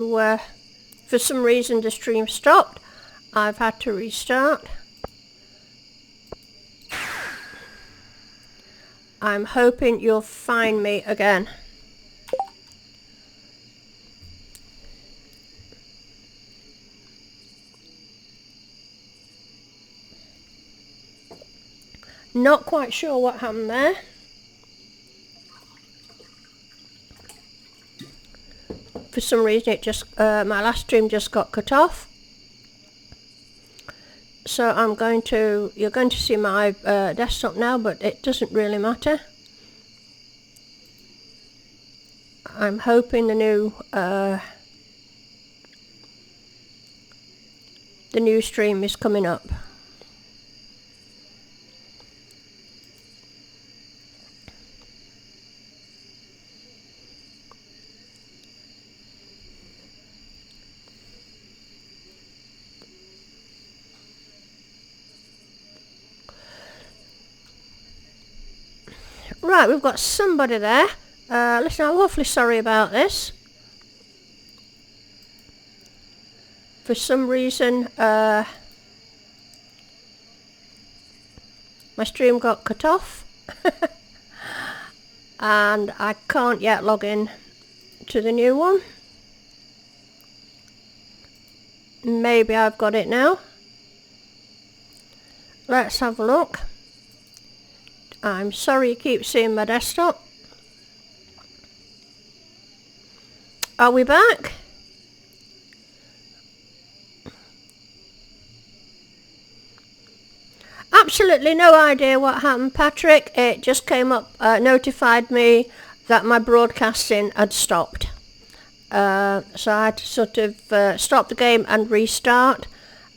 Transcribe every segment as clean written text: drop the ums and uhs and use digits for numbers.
for some reason the stream stopped. I've had to restart. I'm hoping you'll find me again. Not quite sure what happened there. For some reason it just, my last stream just got cut off. So you're going to see my desktop now, but it doesn't really matter. I'm hoping the new stream is coming up. Right, we've got somebody there. Listen, I'm awfully sorry about this. For some reason, my stream got cut off. And I can't yet log in to the new one. Maybe I've got it now. Let's have a look. I'm sorry you keep seeing my desktop. Are we back? Absolutely no idea what happened, Patrick. It just came up, notified me that my broadcasting had stopped. So I had to sort of stop the game and restart.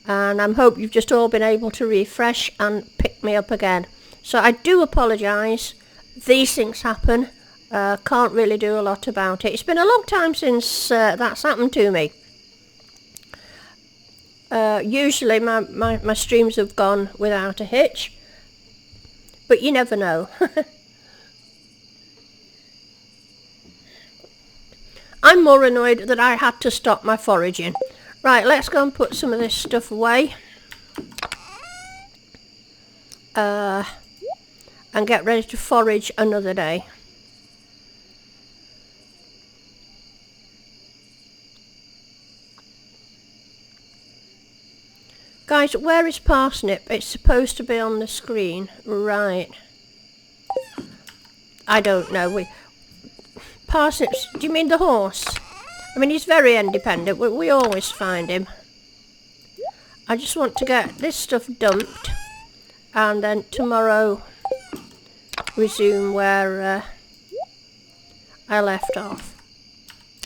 And I hope you've just all been able to refresh and pick me up again. So I do apologise. These things happen. Can't really do a lot about it. It's been a long time since that's happened to me. Usually my streams have gone without a hitch. But you never know. I'm more annoyed that I had to stop my foraging. Right, let's go and put some of this stuff away. And get ready to forage another day. Guys, where is Parsnip? It's supposed to be on the screen. Right. I don't know. Parsnips, do you mean the horse? I mean, he's very independent. We always find him. I just want to get this stuff dumped. And then tomorrow resume where I left off.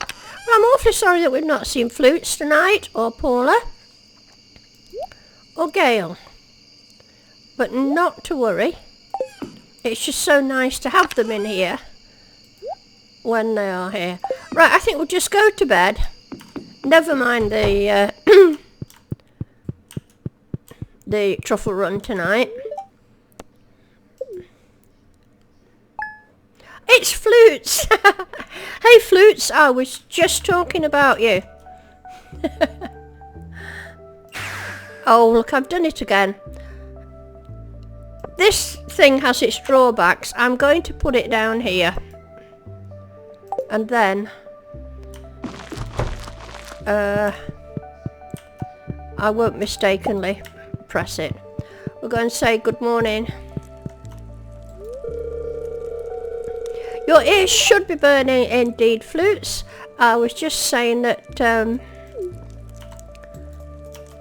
Well, I'm awfully sorry that we've not seen Flutes tonight, or Paula, or Gail. But not to worry. It's just so nice to have them in here when they are here. Right, I think we'll just go to bed. Never mind the the truffle run tonight. It's Flutes! Hey Flutes, I was just talking about you. Oh look, I've done it again. This thing has its drawbacks. I'm going to put it down here. And then I won't mistakenly press it. We're going to say good morning. Your ears should be burning indeed, Flutes. I was just saying that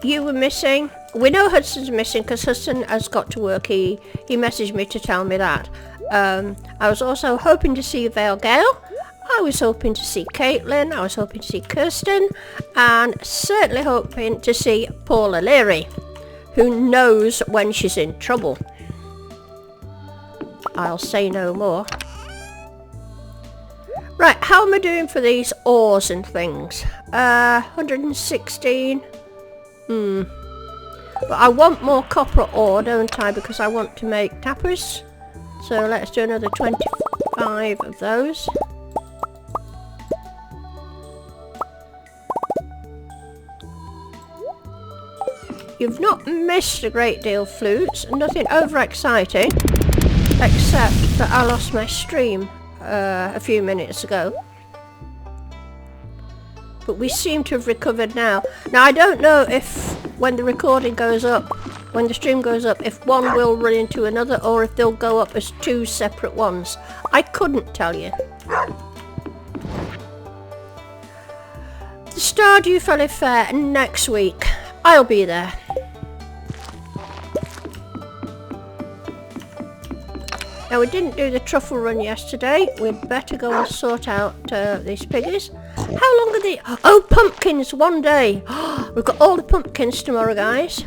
you were missing. We know Hudson's missing because Hudson has got to work. He messaged me to tell me that. I was also hoping to see Vale Gale. I was hoping to see Caitlin. I was hoping to see Kirsten. And certainly hoping to see Paula Leary, who knows when she's in trouble. I'll say no more. Right, how am I doing for these ores and things? 116. But I want more copper ore, don't I? Because I want to make tappers. So let's do another 25 of those. You've not missed a great deal, Flutes. Nothing overexciting, except that I lost my stream a few minutes ago. But we seem to have recovered now. Now I don't know if when the recording goes up, when the stream goes up, if one will run into another or if they'll go up as two separate ones. I couldn't tell you. The Stardew Valley Fair next week. I'll be there. Now we didn't do the truffle run yesterday. We'd better go and sort out these piggies. How long are they? Oh, pumpkins, one day. We've got all the pumpkins tomorrow, guys.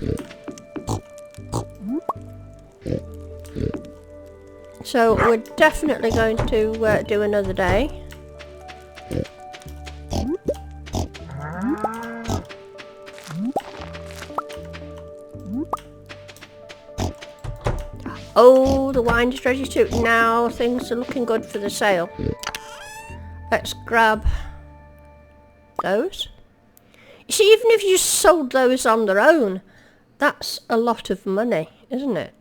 So we're definitely going to do another day. Oh, the wine is ready too. Now things are looking good for the sale. Let's grab those. You see, even if you sold those on their own, that's a lot of money, isn't it?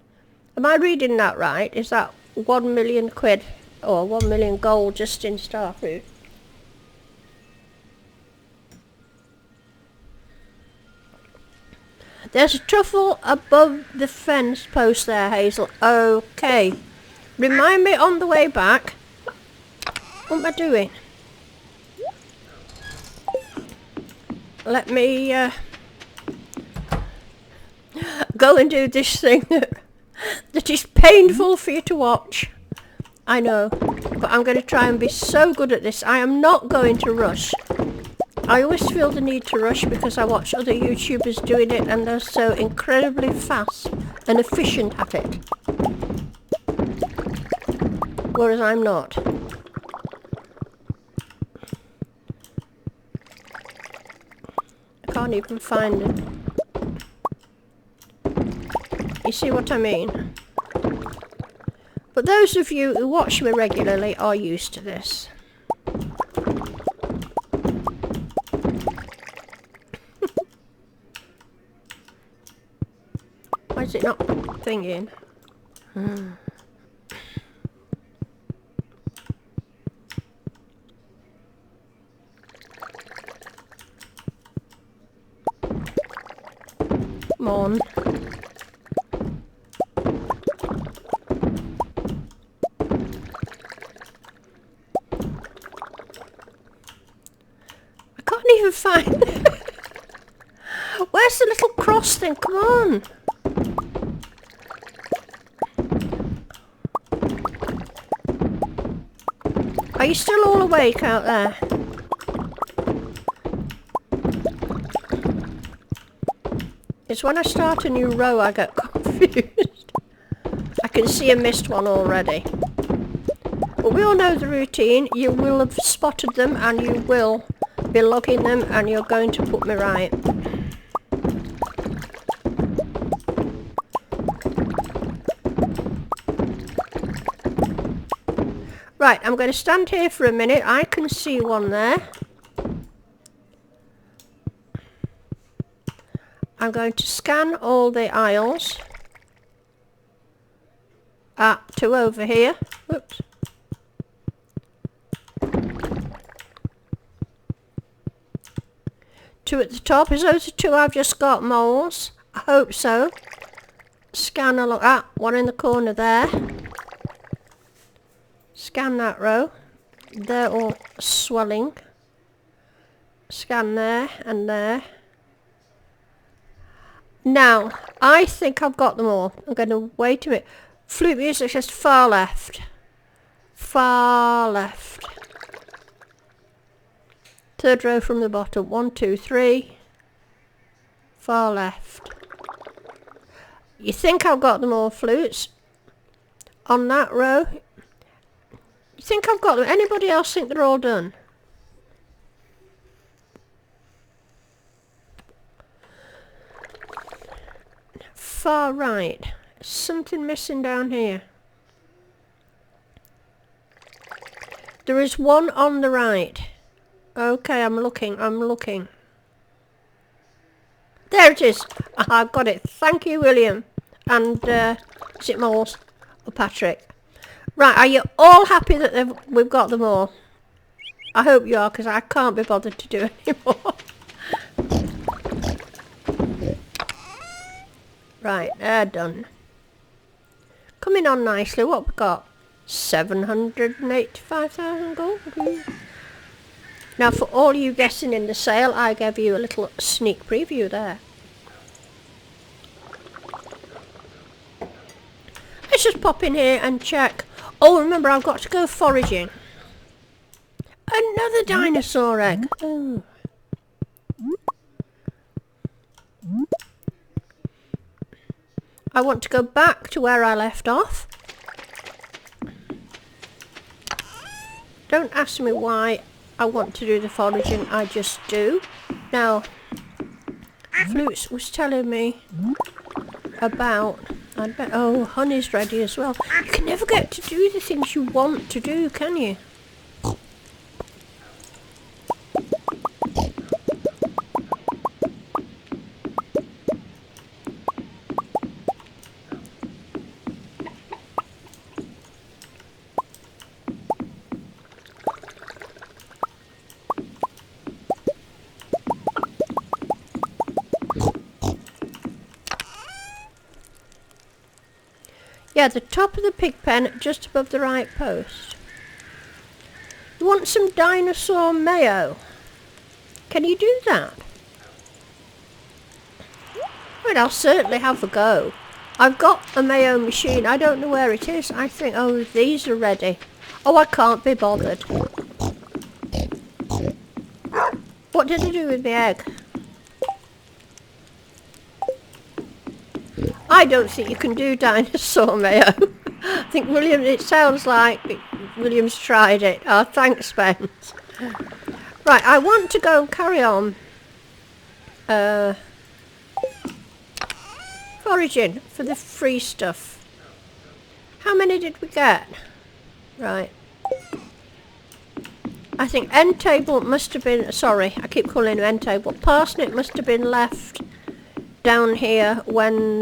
Am I reading that right? Is that 1 million quid or 1 million gold just in star fruit? There's a truffle above the fence post there, Hazel. Okay. Remind me on the way back. What am I doing? Let me go and do this thing that is painful for you to watch. I know. But I'm going to try and be so good at this. I am not going to rush. I always feel the need to rush because I watch other YouTubers doing it and they're so incredibly fast and efficient at it. Whereas I'm not. I can't even find it. You see what I mean? But those of you who watch me regularly are used to this. Why is it not thinking? Come on. I can't even find it. Where's the little cross thing? Come on. Are you still all awake out there? It's when I start a new row I get confused. I can see a missed one already. But we all know the routine. You will have spotted them and you will be logging them and you're going to put me right. Right, I'm going to stand here for a minute. I can see one there. I'm going to scan all the aisles. Two over here. Whoops. Two at the top. Is those the two I've just got, moles? I hope so. Scan along. One in the corner there. Scan that row. They're all swelling. Scan there and there. Now, I think I've got them all. I'm going to wait a minute. Flute music says far left. Far left. Third row from the bottom. 1, 2, 3. Far left. You think I've got them all, Flutes? On that row. You think I've got them? Anybody else think they're all done? Far right. Something missing down here. There is one on the right. Okay, I'm looking. There it is. I've got it. Thank you, William. And, is it Moles or Patrick? Right, are you all happy that we've got them all? I hope you are, because I can't be bothered to do anymore. Right, they're done. Coming on nicely. What we got? 785,000 gold. Now, for all you guessing in the sale, I gave you a little sneak preview there. Let's just pop in here and check. Oh, remember, I've got to go foraging. Another dinosaur egg. Oh. I want to go back to where I left off. Don't ask me why I want to do the foraging, I just do. Now, Flutes was telling me about... oh, honey's ready as well. You can never get to do the things you want to do, can you? Yeah, the top of the pig pen, just above the right post. You want some dinosaur mayo? Can you do that? Well, I'll certainly have a go. I've got a mayo machine. I don't know where it is. I think, oh, these are ready. Oh, I can't be bothered. What did I do with the egg? I don't think you can do dinosaur mayo. I think William, it sounds like William's tried it. Oh, thanks, Spence. Right, I want to go and carry on foraging for the free stuff. How many did we get? Right. I think end table must have been, sorry, I keep calling it end table. Parsnip must have been left down here when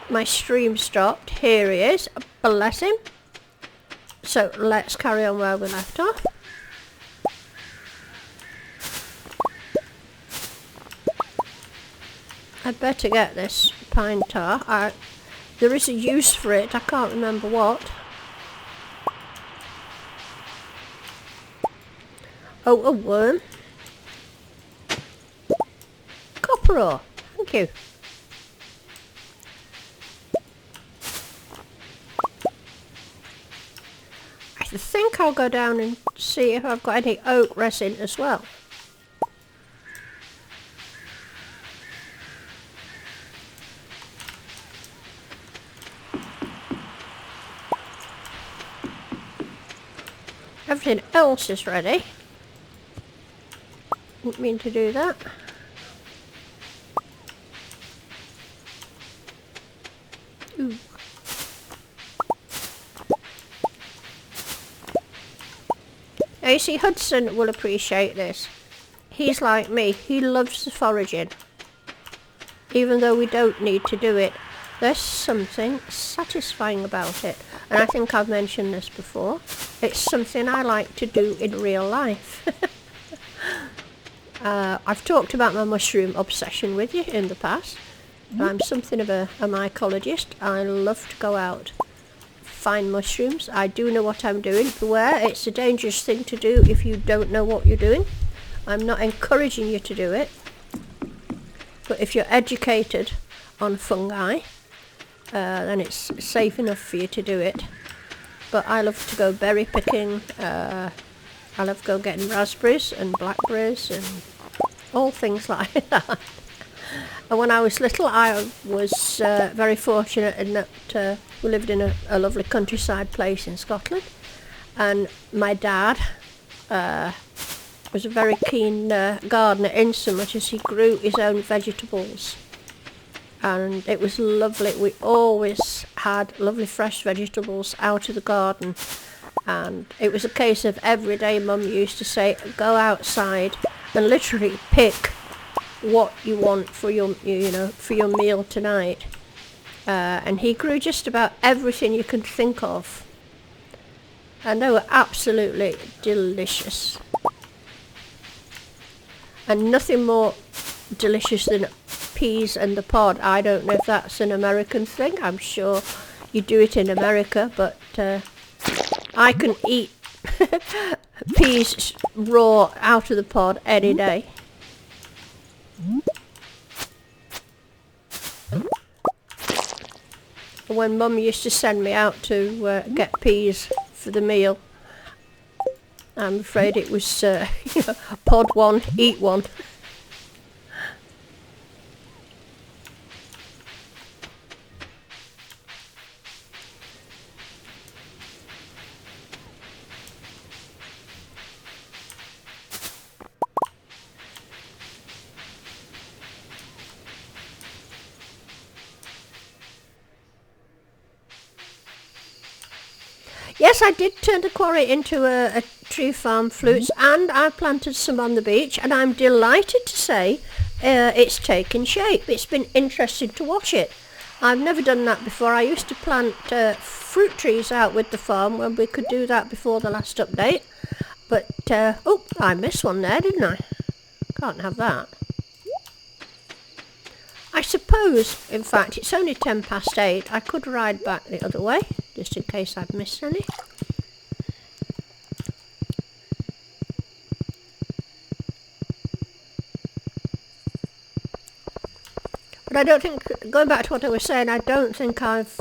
my stream stopped. Here he is, bless him. So let's carry on where we left off. I'd better get this pine tar. There is a use for it, I can't remember what. Oh, a worm. Copper ore, thank you. I think I'll go down and see if I've got any oak resin as well. Everything else is ready. Didn't mean to do that. Ooh. Now you see, Hudson will appreciate this. He's like me, he loves the foraging. Even though we don't need to do it, there's something satisfying about it. And I think I've mentioned this before. It's something I like to do in real life. I've talked about my mushroom obsession with you in the past. I'm something of a mycologist. I love to go out, find mushrooms. I do know what I'm doing. Beware, it's a dangerous thing to do if you don't know what you're doing. I'm not encouraging you to do it. But if you're educated on fungi, then it's safe enough for you to do it. But I love to go berry picking. I love to go getting raspberries and blackberries and all things like that. And when I was little, I was very fortunate in that we lived in a lovely countryside place in Scotland. And my dad was a very keen gardener, in so much as he grew his own vegetables. And it was lovely. We always had lovely fresh vegetables out of the garden. And it was a case of every day Mum used to say, go outside and literally pick what you want for your, you know, for your meal tonight. And he grew just about everything you could think of, and they were absolutely delicious. And nothing more delicious than peas in the pod. I don't know if that's an American thing. I'm sure you do it in America, but I can eat peas raw out of the pod any day. When Mum used to send me out to get peas for the meal, I'm afraid it was you know, pod one, eat one. Yes, I did turn the quarry into a tree farm, flutes, and I planted some on the beach, and I'm delighted to say it's taken shape. It's been interesting to watch it. I've never done that before. I used to plant fruit trees out with the farm when we could do that before the last update. But, oh, I missed one there, didn't I? Can't have that. I suppose, in fact, it's only 8:10. I could ride back the other way, just in case I've missed any. But I don't think, going back to what I was saying, I don't think I've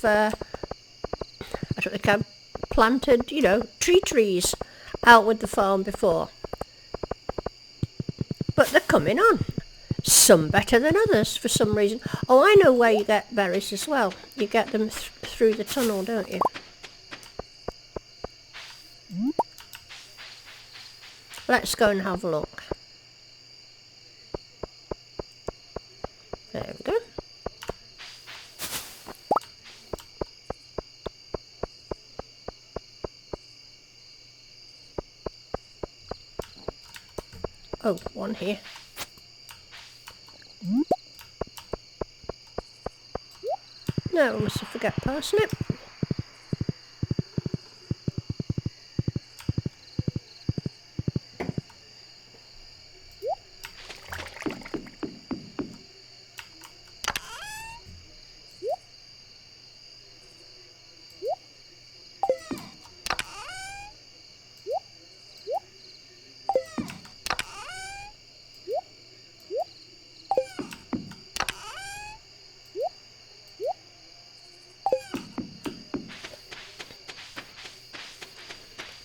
planted, you know, trees out with the farm before. But they're coming on. Some better than others for some reason. Oh, I know where you get berries as well. You get them through the tunnel, don't you? Let's go and have a look. There we go. Oh, one here. No, I must have forgot parsnip.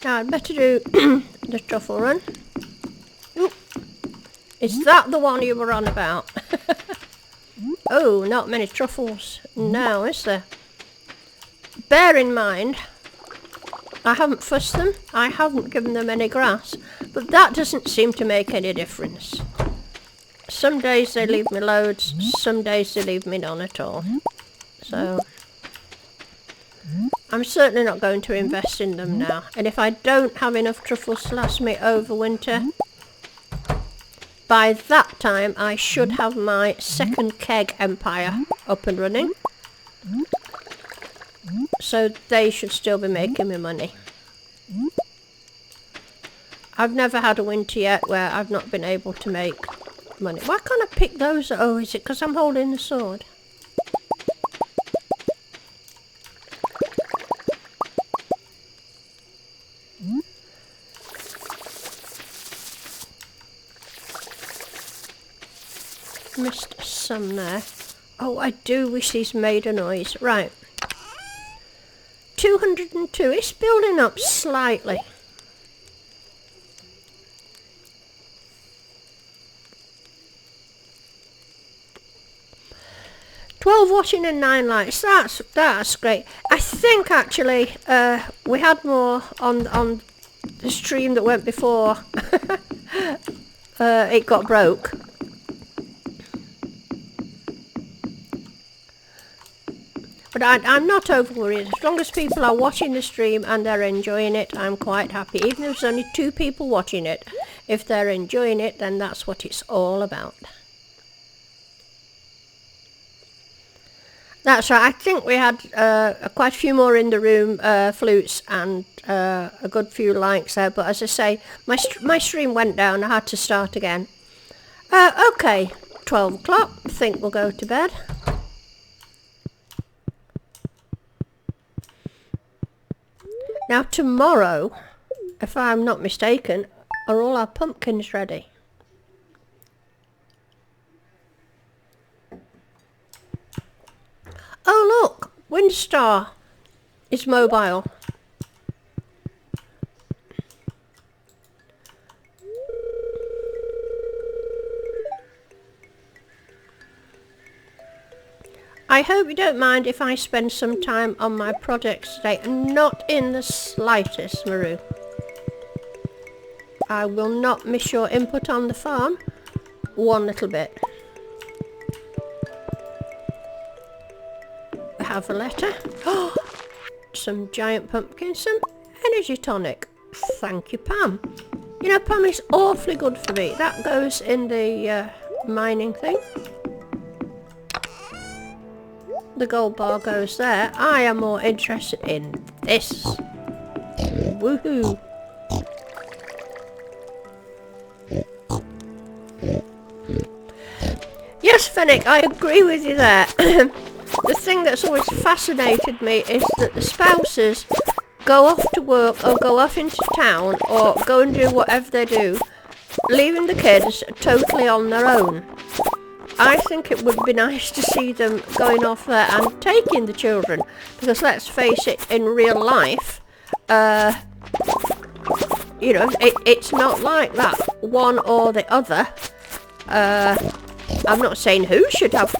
Now I'd better do the truffle run. Ooh. Is that the one you were on about? Oh, not many truffles now, is there? Bear in mind, I haven't fussed them, I haven't given them any grass, but that doesn't seem to make any difference. Some days they leave me loads, some days they leave me none at all. So I'm certainly not going to invest in them now. And if I don't have enough truffles to last me over winter, by that time I should have my second keg empire up and running. So they should still be making me money. I've never had a winter yet where I've not been able to make money. Why can't I pick those? Oh, is it because I'm holding the sword? Missed some there. Oh, I do wish these made a noise. Right. 202. It's building up slightly. Watching and 9 likes. That's great. I think actually we had more on the stream that went before it got broke. But I'm not over worried. As long as people are watching the stream and they're enjoying it, I'm quite happy. Even if there's only 2 people watching it, if they're enjoying it, then that's what it's all about. That's right. I think we had quite a few more in the room, flutes, and a good few likes there. But as I say, my stream went down. I had to start again. Okay, 12 o'clock. I think we'll go to bed. Now tomorrow, if I'm not mistaken, are all our pumpkins ready? Oh look, Windstar is mobile. I hope you don't mind if I spend some time on my projects today. Not in the slightest, Maru. I will not miss your input on the farm one little bit. We have a letter. Oh, some giant pumpkins, some energy tonic. Thank you, Pam. You know, Pam is awfully good for me. That goes in the mining thing. The gold bar goes there. I am more interested in this. Woohoo! Yes, Fennec, I agree with you there. The thing that's always fascinated me is that the spouses go off to work or go off into town or go and do whatever they do, leaving the kids totally on their own. I think it would be nice to see them going off there and taking the children, because let's face it, in real life, you know, it's not like that, one or the other. I'm not saying who should have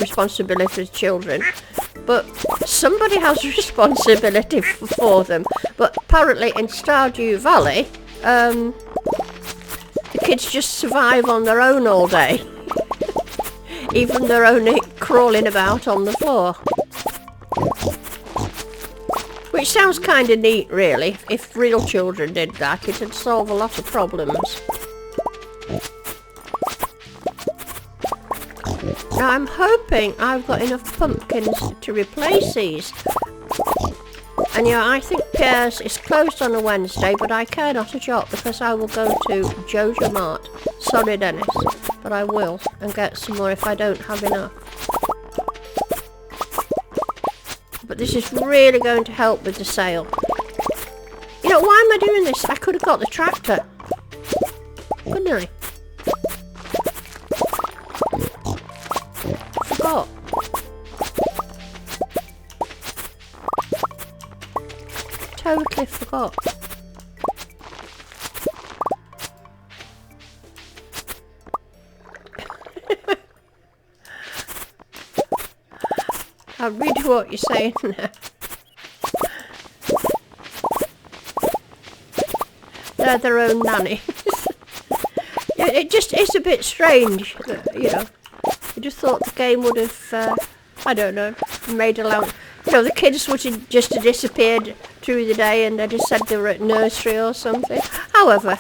responsibility for children, but somebody has responsibility for them. But apparently in Stardew Valley, the kids just survive on their own all day. Even they're only crawling about on the floor. Which sounds kind of neat, really. If real children did that, it'd solve a lot of problems. Now I'm hoping I've got enough pumpkins to replace these. And yeah, I think Pierre's is closed on a Wednesday, but I care not a jot because I will go to Jojo Mart. Sorry, Dennis, but I will, and get some more if I don't have enough. But this is really going to help with the sale. You know, why am I doing this? I could have got the tractor. Couldn't I? Forgot. Totally forgot. I'll read what you're saying now. They're their own nannies. Yeah, it just is a bit strange, you know. I just thought the game would have, I don't know, made allowance. You know, the kids would have just disappeared through the day and they just said they were at nursery or something. However,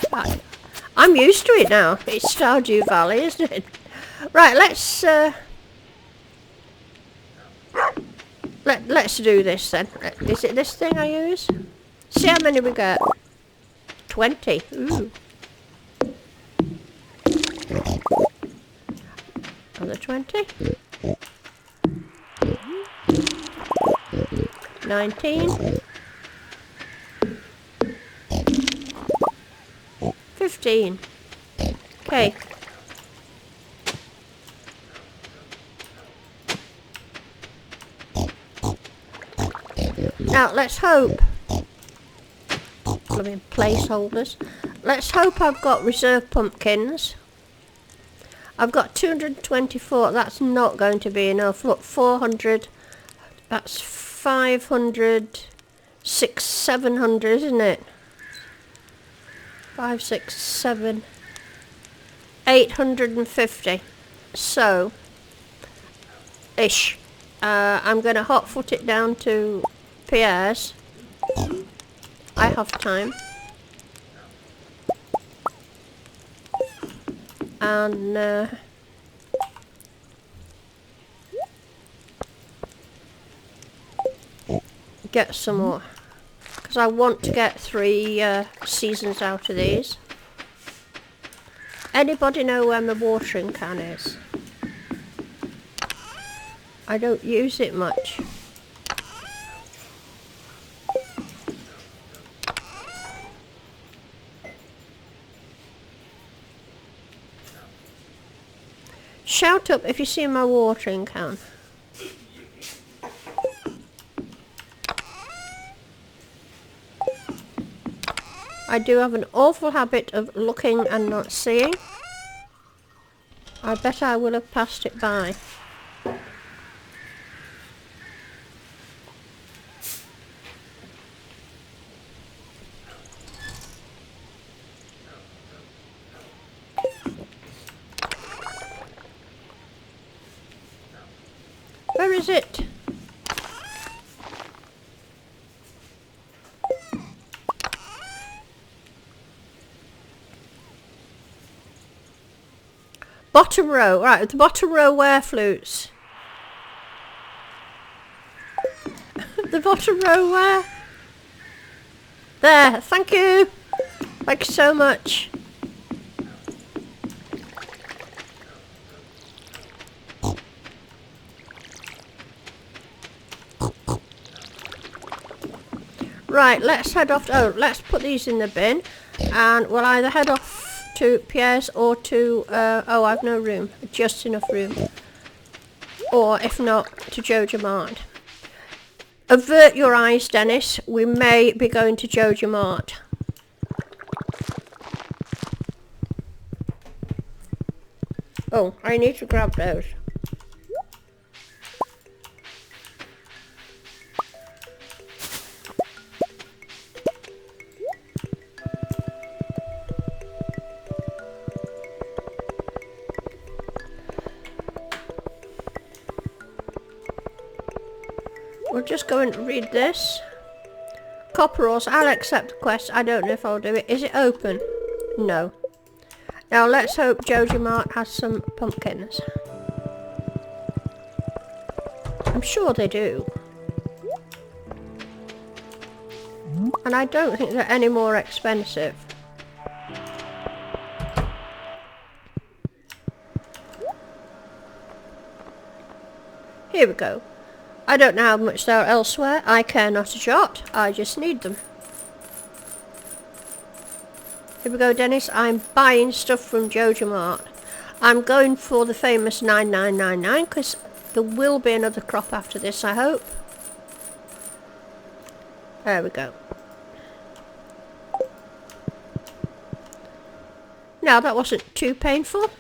I'm used to it now. It's Stardew Valley, isn't it? Right, let's do this then. Is it this thing I use? See how many we get. 20. Ooh. Another 20. 19. 15. Okay. Now let's hope. I mean, placeholders. Let's hope I've got reserve pumpkins. I've got 224. That's not going to be enough. Look, 400. That's 500. 600, 700, isn't it? 5, 6, 7. 850. So, ish. I'm going to hotfoot it down to Pierre's. I have time. and get some more, because I want to get 3 seasons out of these. Anybody know where my watering can is? I don't use it much. Shout up if you see my watering can. I do have an awful habit of looking and not seeing. I bet I will have passed it by. Where is it? Bottom row, right, the bottom row wear flutes. The bottom row wear. There, thank you. Thank you so much. Right, let's head off. Oh, let's put these in the bin, and we'll either head off to Pierre's or to oh, I've no room, just enough room, or if not, to Joja Mart. Avert your eyes, Dennis, we may be going to Joja Mart. Oh, I need to grab those. We'll just go and read this. Copperals, I'll accept the quest. I don't know if I'll do it. Is it open? No. Now let's hope Joja Mart has some pumpkins. I'm sure they do. And I don't think they're any more expensive. Here we go. I don't know how much they are elsewhere. I care not a jot. I just need them. Here we go, Dennis. I'm buying stuff from Joja Mart. I'm going for the famous 9999 because there will be another crop after this, I hope. There we go. Now that wasn't too painful.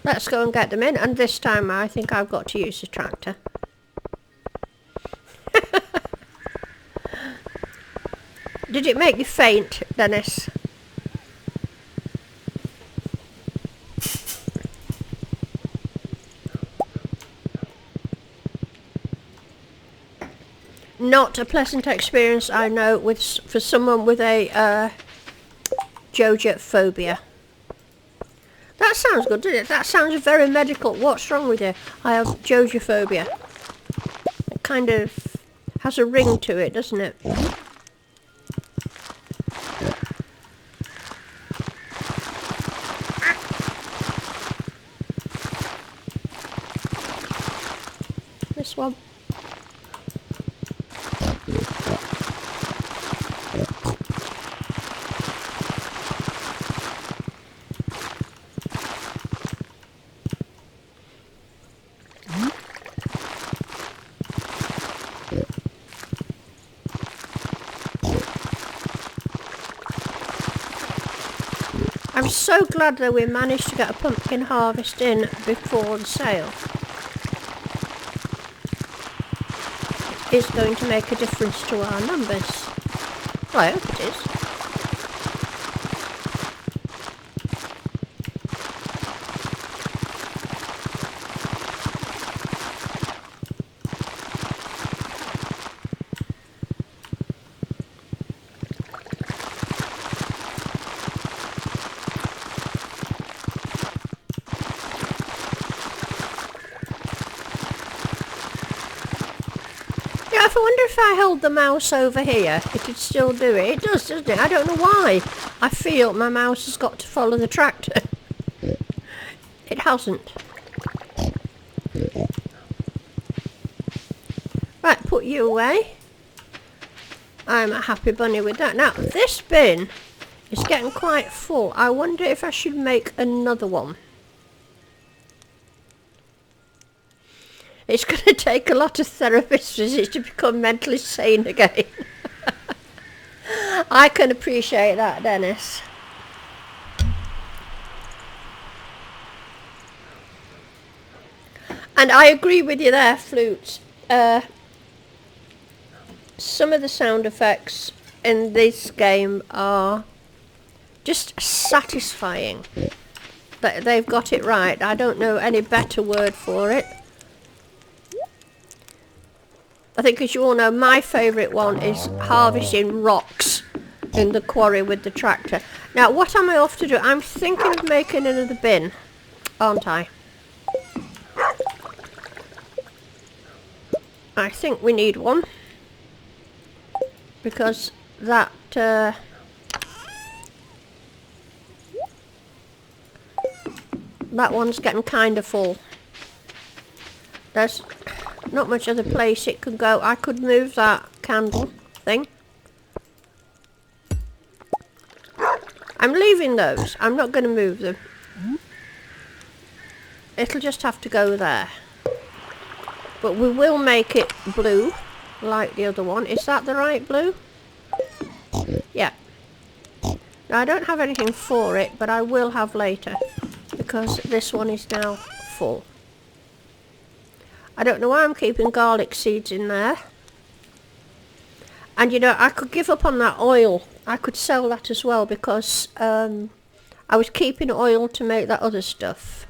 Let's go and get them in, and this time I think I've got to use the tractor. Did it make you faint, Dennis? Not a pleasant experience, I know, for someone with a Joja phobia. That sounds good, doesn't it? That sounds very medical. What's wrong with you? I have Joja phobia. It kind of has a ring to it, doesn't it? This one. I'm so glad that we managed to get a pumpkin harvest in before the sale. It's going to make a difference to our numbers. Well, I hope it is. wonder if I held the mouse over here, it'd still do it. It does, doesn't it? I don't know why. I feel my mouse has got to follow the tractor. It hasn't. Right, put you away. I'm a happy bunny with that. Now, this bin is getting quite full. I wonder if I should make another one. It's going to take a lot of therapist visits to become mentally sane again. I can appreciate that, Dennis. And I agree with you there, Flutes. Some of the sound effects in this game are just satisfying. They've got it right. I don't know any better word for it. I think, as you all know, my favourite one is harvesting rocks in the quarry with the tractor. Now, what am I off to do? I'm thinking of making another bin, aren't I? I think we need one. Because that... that one's getting kind of full. There's not much other place it could go. I could move that candle thing. I'm leaving those. I'm not going to move them. It'll just have to go there. But we will make it blue, like the other one. Is that the right blue? Yeah. Now, I don't have anything for it, but I will have later. Because this one is now full. I don't know why I'm keeping garlic seeds in there. And you know, I could give up on that oil. I could sell that as well because I was keeping oil to make that other stuff.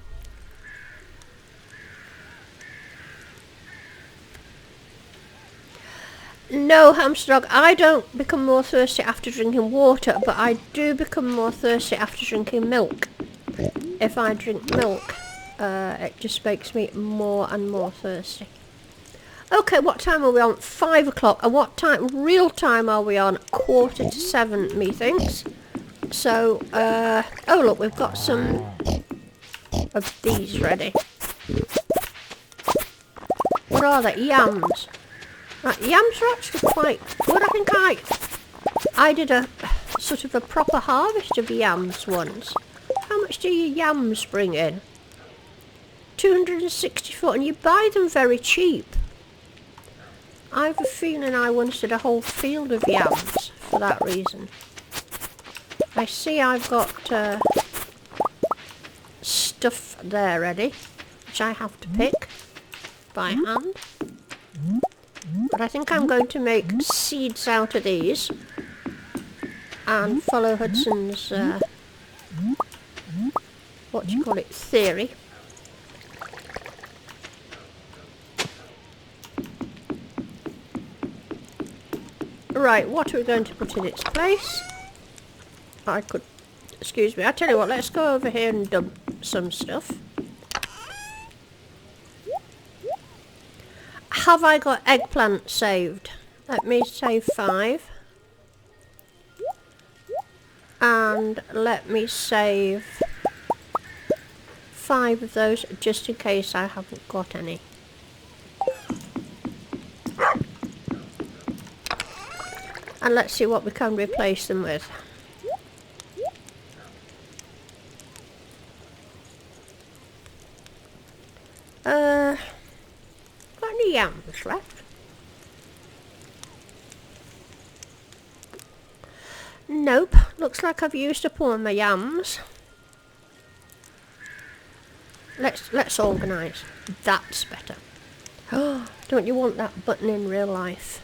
No, hamster dog, I don't become more thirsty after drinking water, but I do become more thirsty after drinking milk. If I drink milk, it just makes me more and more thirsty. Okay, what time are we on? 5 o'clock. And what time, real time, are we on? 6:45, methinks. So, oh look, we've got some of these ready. What are they? Yams. Right, yams are actually quite good. I think I did a sort of a proper harvest of yams once. How much do your yams bring in? 264, and you buy them very cheap. I have a feeling I once did a whole field of yams for that reason. I see I've got stuff there ready, which I have to pick by hand. But I think I'm going to make seeds out of these and follow Hudson's what do you call it, theory. Right, what are we going to put in its place? I could, excuse me, I tell you what, let's go over here and dump some stuff. Have I got eggplant saved? Let me save 5. And let me save 5 of those just in case I haven't got any. And let's see what we can replace them with. Got any yams left? Nope. Looks like I've used up all my yams. Let's organise. That's better. Oh, don't you want that button in real life?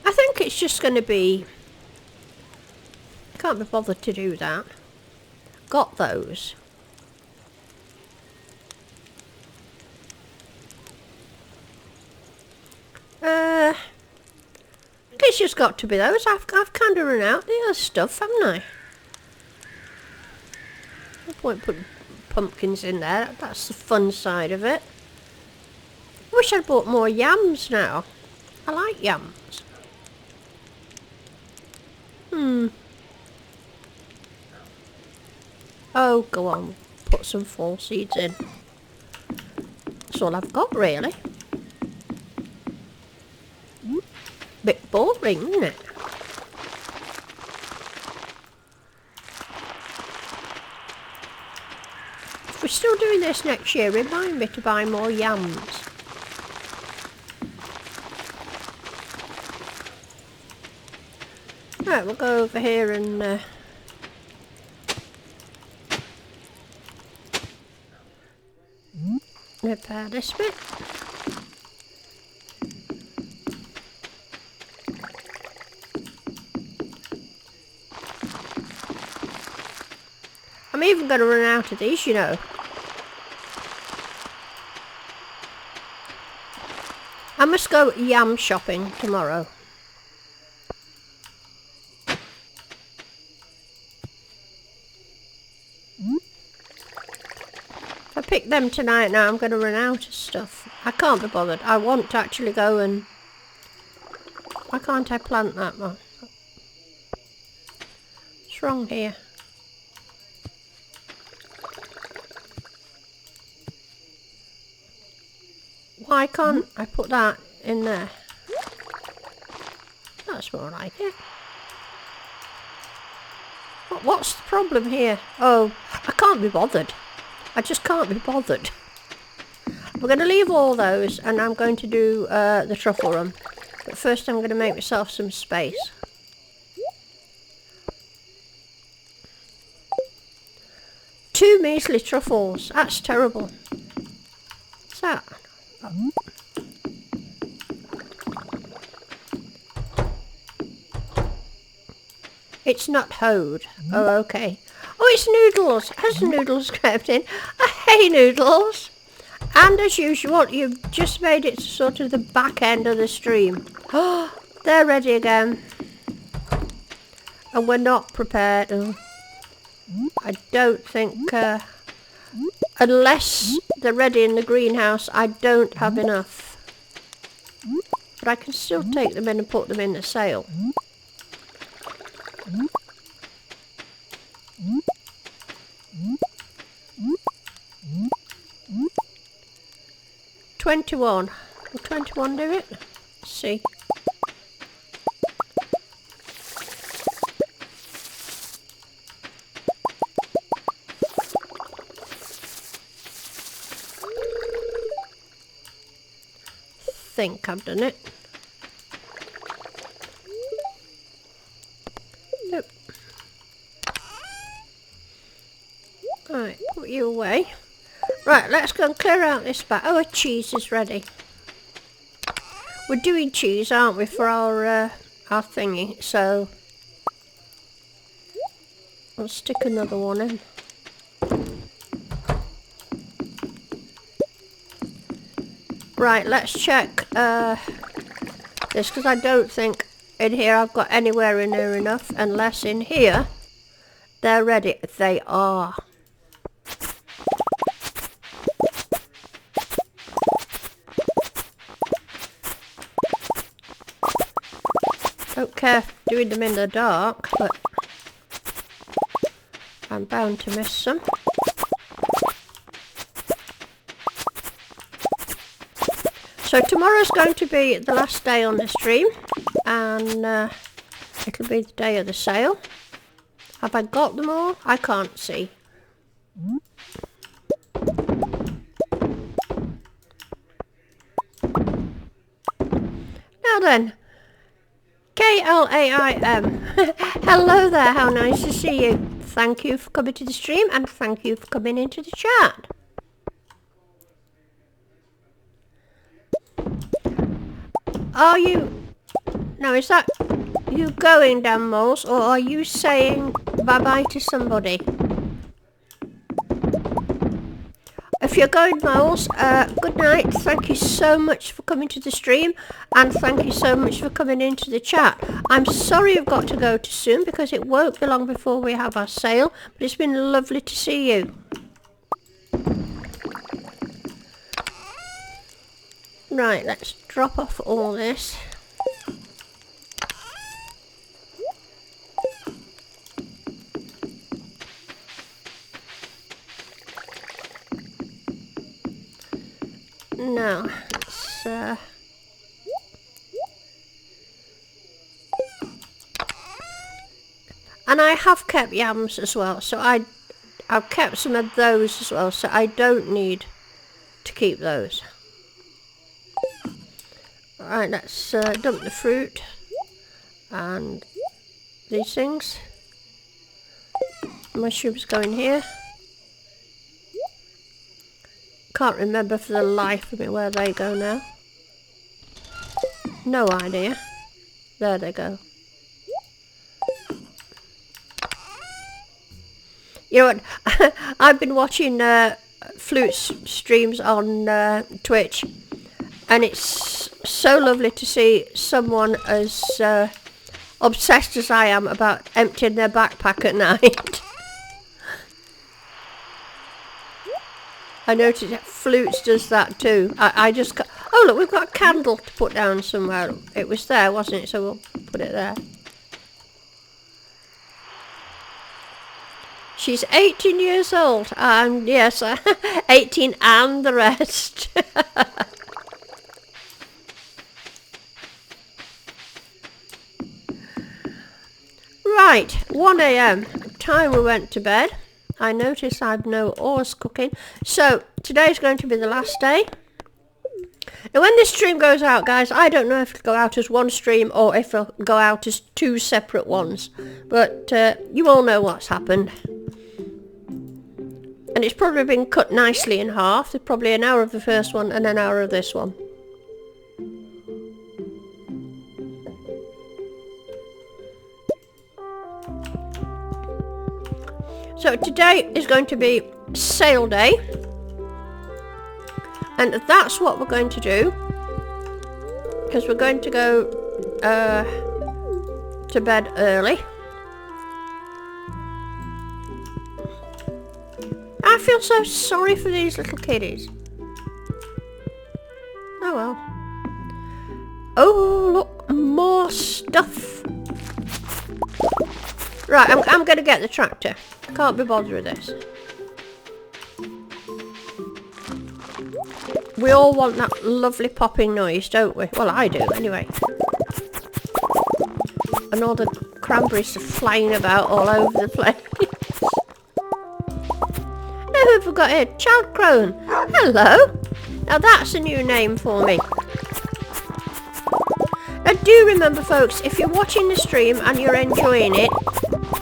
I think it's just going to be... I can't be bothered to do that. Got those. I think it's just got to be those. I've kind of run out the other stuff, haven't I? No point putting pumpkins in there. That's the fun side of it. I wish I'd bought more yams now. I like yams. Oh, go on. Put some fall seeds in. That's all I've got, really. Bit boring, isn't it? If we're still doing this next year, remind me to buy more yams. Right, we'll go over here and repair this bit. I'm even going to run out of these, you know. I must go yam shopping tomorrow. If I pick them tonight now, I'm going to run out of stuff. I can't be bothered. I want to actually go and... Why can't I plant that one? What's wrong here? Why can't I put that in there? That's more like it. What's the problem here? Oh, I can't be bothered. I just can't be bothered. We're going to leave all those and I'm going to do the truffle run. But first I'm going to make myself some space. Two measly truffles. That's terrible. What's that? Oh. It's not hoed. Oh, okay. Oh, it's Noodles. Has Noodles crept in? Hey, Noodles. And as usual, you've just made it to sort of the back end of the stream. Oh, they're ready again. And we're not prepared. Oh. I don't think... unless they're ready in the greenhouse, I don't have enough. But I can still take them in and put them in the sale. $21. Will 21 do it? Let's see. I think I've done it. Nope. Right, put you away. Right, let's go and clear out this back. Oh, a cheese is ready. We're doing cheese, aren't we, for our thingy? So I'll stick another one in. Right, let's check this, because I don't think in here I've got anywhere in there enough, unless in here they're ready. They are. Don't care doing them in the dark, but I'm bound to miss some. So tomorrow's going to be the last day on the stream, and it'll be the day of the sale. Have I got them all? I can't see. Now then, KLAIM. Hello there, how nice to see you. Thank you for coming to the stream, and thank you for coming into the chat. Are you... Now, is that you going, Dan Moles, or are you saying bye-bye to somebody? If you're going, Moles, good night. Thank you so much for coming to the stream, and thank you so much for coming into the chat. I'm sorry you've got to go too soon, because it won't be long before we have our sale, but it's been lovely to see you. Right, let's drop off all this. Now, let's and I have kept yams as well, so I've kept some of those as well, so I don't need to keep those. Alright, let's dump the fruit and these things. Mushrooms go in here. Can't remember for the life of me where they go now. No idea. There they go. You know what? I've been watching flute streams on Twitch, and it's so lovely to see someone as obsessed as I am about emptying their backpack at night. I noticed that Flutes does that too. I just... Oh look, we've got a candle to put down somewhere. It was there, wasn't it? So we'll put it there. She's 18 years old. And yes, 18 and the rest. Right, 1 AM. Time we went to bed. I notice I've no oars cooking. So, today's going to be the last day. Now when this stream goes out, guys, I don't know if it'll go out as one stream or if it'll go out as 2 separate ones. But you all know what's happened. And it's probably been cut nicely in half. There's probably an hour of the first one and an hour of this one. So today is going to be sale day, and that's what we're going to do, because we're going to go to bed early. I feel so sorry for these little kiddies. Oh well. Oh look, more stuff. Right, I'm going to get the tractor. Can't be bothered with this. We all want that lovely popping noise, don't we? Well, I do, anyway. And all the cranberries are flying about all over the place. Now, who have we got here? Child Crone. Hello. Now, that's a new name for me. Now, do remember, folks, if you're watching the stream and you're enjoying it,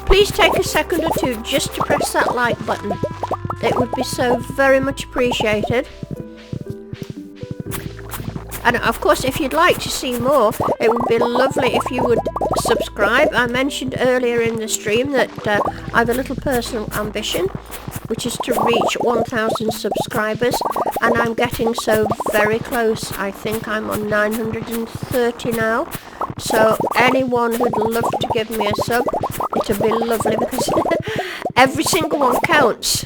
please take a second or two just to press that like button. It would be so very much appreciated. And of course, if you'd like to see more, it would be lovely if you would subscribe. I mentioned earlier in the stream that I have a little personal ambition, which is to reach 1,000 subscribers, and I'm getting so very close. I think I'm on 930 now. So anyone who'd love to give me a sub, it'd be lovely, because every single one counts.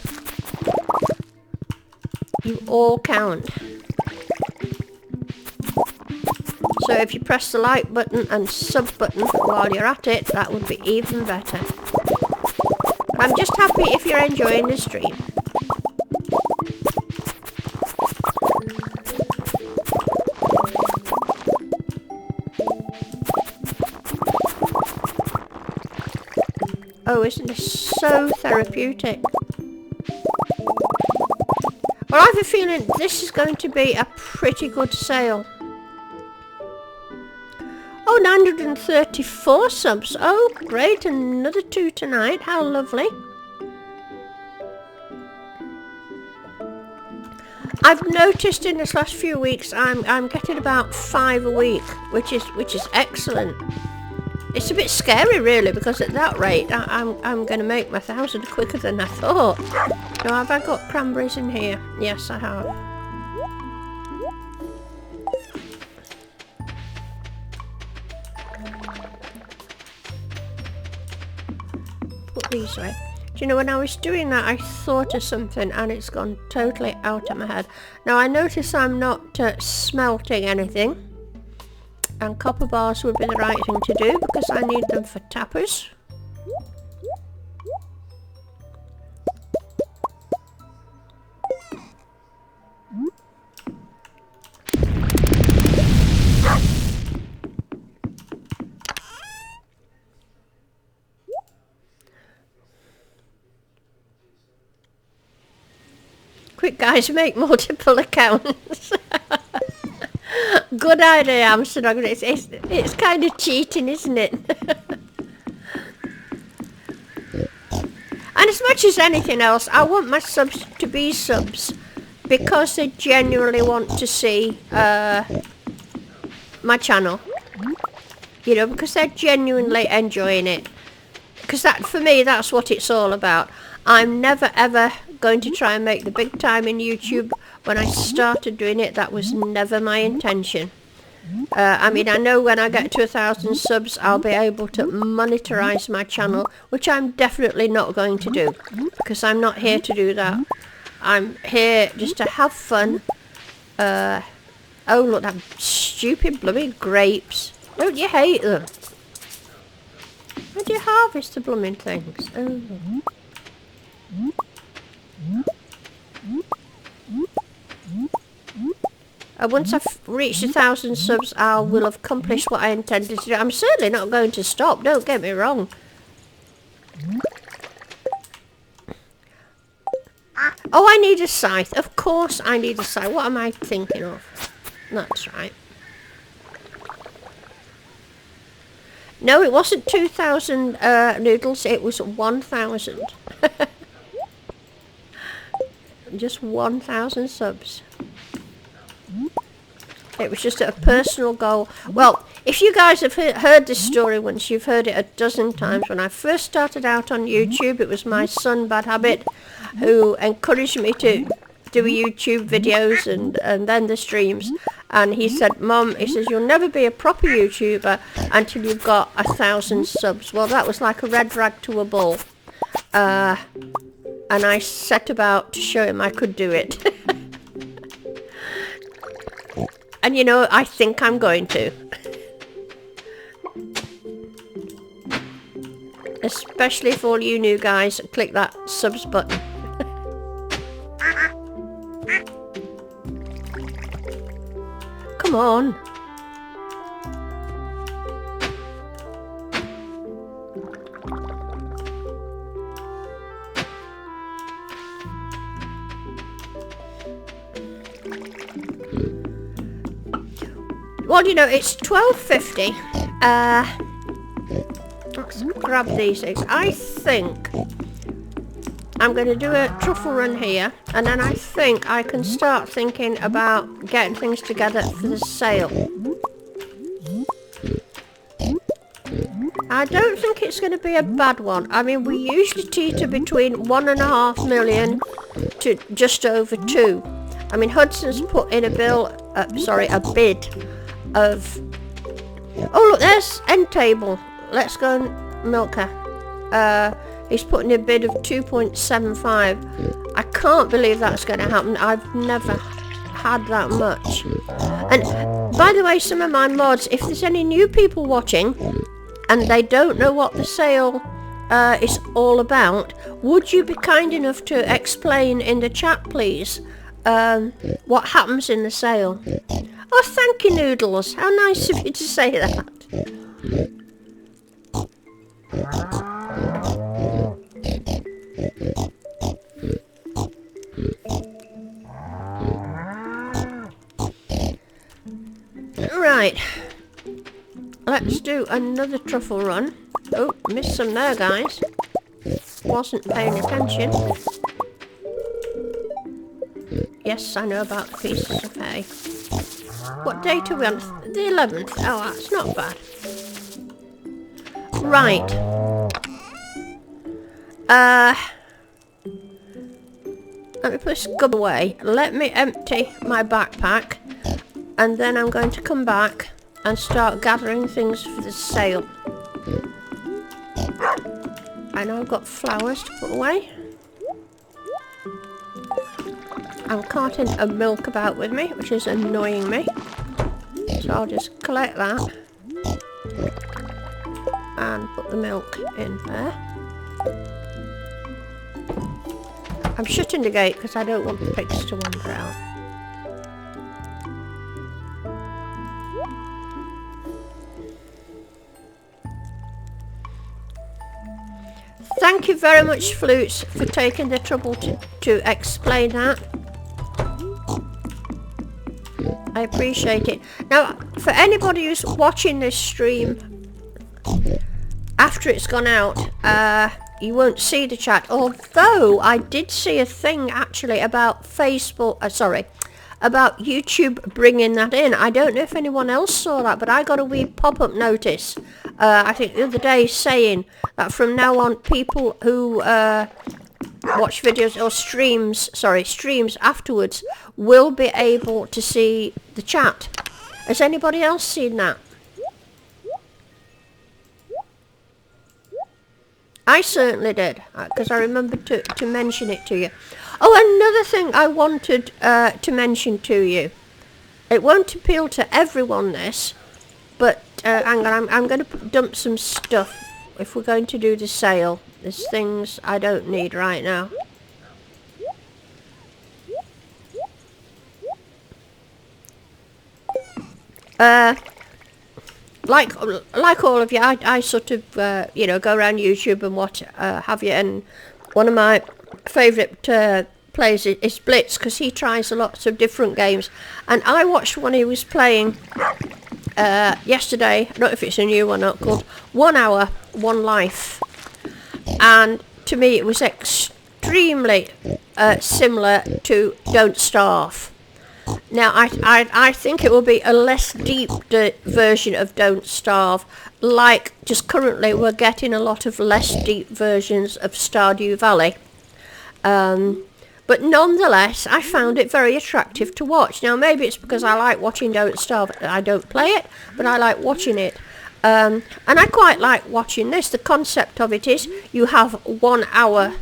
You all count. So if you press the like button and sub button while you're at it, that would be even better. I'm just happy if you're enjoying the stream. Oh, isn't this so therapeutic? Well, I have a feeling this is going to be a pretty good sale. Oh, 934 subs. Oh, great. Another 2 tonight. How lovely. I've noticed in this last few weeks I'm getting about 5 a week, which is excellent. It's a bit scary, really, because at that rate I'm going to make my 1,000 quicker than I thought. Now, have I got cranberries in here? Yes, I have. Put these away. Do you know, when I was doing that, I thought of something and it's gone totally out of my head. Now, I notice I'm not smelting anything. And copper bars would be the right thing to do because I need them for tappers. Quick guys, make multiple accounts. Good idea, Amsterdam. It's kind of cheating, isn't it? And as much as anything else, I want my subs to be subs because they genuinely want to see my channel. You know, because they're genuinely enjoying it. Because that, for me, that's what it's all about. I'm never ever going to try and make the big time in YouTube. When I started doing it, that was never my intention. I mean, I know when I get to 1,000 subs, I'll be able to monetize my channel, which I'm definitely not going to do, because I'm not here to do that. I'm here just to have fun. Oh, look, that stupid blooming grapes. Don't you hate them? Where do you harvest the blooming things? Oh. Once I've reached 1,000 subs, I will have accomplished what I intended to do. I'm certainly not going to stop, don't get me wrong. Oh, I need a scythe. Of course I need a scythe. What am I thinking of? That's right. No, it wasn't 2,000 noodles, it was 1,000. Just 1,000 subs. It was just a personal goal. Well, if you guys have heard this story once, you've heard it a dozen times. When I first started out on YouTube, it was my son, Bad Habit, who encouraged me to do YouTube videos and then the streams. And he said, Mum, he says, you'll never be a proper YouTuber until you've got 1,000 subs. Well, that was like a red rag to a bull. And I set about to show him I could do it. And you know, I think I'm going to. Especially for all you new guys, click that subs button. Come on. Well, you know, it's 12:50. Let's grab these things. I think I'm going to do a truffle run here, and then I think I can start thinking about getting things together for the sale. I don't think it's going to be a bad one. I mean, we usually teeter between 1.5 million to just over 2. I mean, Hudson's put in a bid of... Oh, look, there's End Table. Let's go and milk her. He's putting a bid of 2.75. I can't believe that's going to happen. I've never had that much. And by the way, some of my mods, if there's any new people watching and they don't know what the sale is all about, would you be kind enough to explain in the chat, please, what happens in the sale? Oh, thank you, Noodles. How nice of you to say that. Right. Let's do another truffle run. Oh, missed some there, guys. Wasn't paying attention. Yes, I know about the pieces of hay. What date are we on? The 11th. Oh, that's not bad. Right. Let me put this gub away. Let me empty my backpack. And then I'm going to come back and start gathering things for the sale. I know I've got flowers to put away. I'm carting a milk about with me, which is annoying me. So I'll just collect that and put the milk in there. I'm shutting the gate because I don't want the pigs to wander out. Thank you very much, Flutes, for taking the trouble to explain that. I appreciate it. Now, for anybody who's watching this stream after it's gone out, you won't see the chat. Although I did see a thing actually about Facebook, about YouTube bringing that in. I don't know if anyone else saw that, but I got a wee pop-up notice, I think the other day, saying that from now on people who watch videos or streams afterwards will be able to see the chat. Has anybody else seen that? I certainly did, because I remembered to mention it to you. Oh, another thing I wanted to mention to you. It won't appeal to everyone, this, but hang on, I'm going to dump some stuff if we're going to do the sale. There's things I don't need right now. Like all of you, I sort of, you know, go around YouTube and what have you, and one of my favourite plays is Blitz, because he tries lots of different games, and I watched one he was playing yesterday, I don't know if it's a new one or not, called 1 Hour, 1 Life, and to me it was extremely similar to Don't Starve. Now, I think it will be a less deep version of Don't Starve, like just currently we're getting a lot of less deep versions of Stardew Valley. But nonetheless, I found it very attractive to watch. Now, maybe it's because I like watching Don't Starve. I don't play it, but I like watching it. And I quite like watching this. The concept of it is you have 1 hour,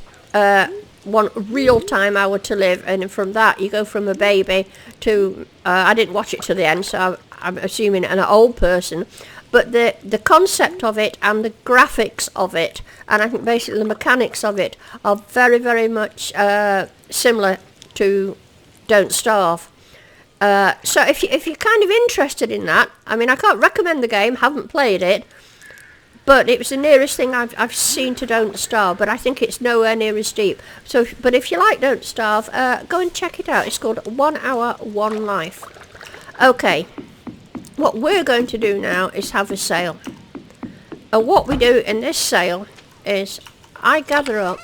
one real-time hour to live, and from that you go from a baby to I didn't watch it to the end, so I'm assuming an old person, but the concept of it and the graphics of it, and I think basically the mechanics of it, are very, very much similar to Don't Starve. So if you're kind of interested in that, I mean, I can't recommend the game, haven't played it, but it was the nearest thing I've seen to Don't Starve, but I think it's nowhere near as deep. So, but if you like Don't Starve, go and check it out. It's called 1 Hour, 1 Life. Okay, what we're going to do now is have a sale. And what we do in this sale is I gather up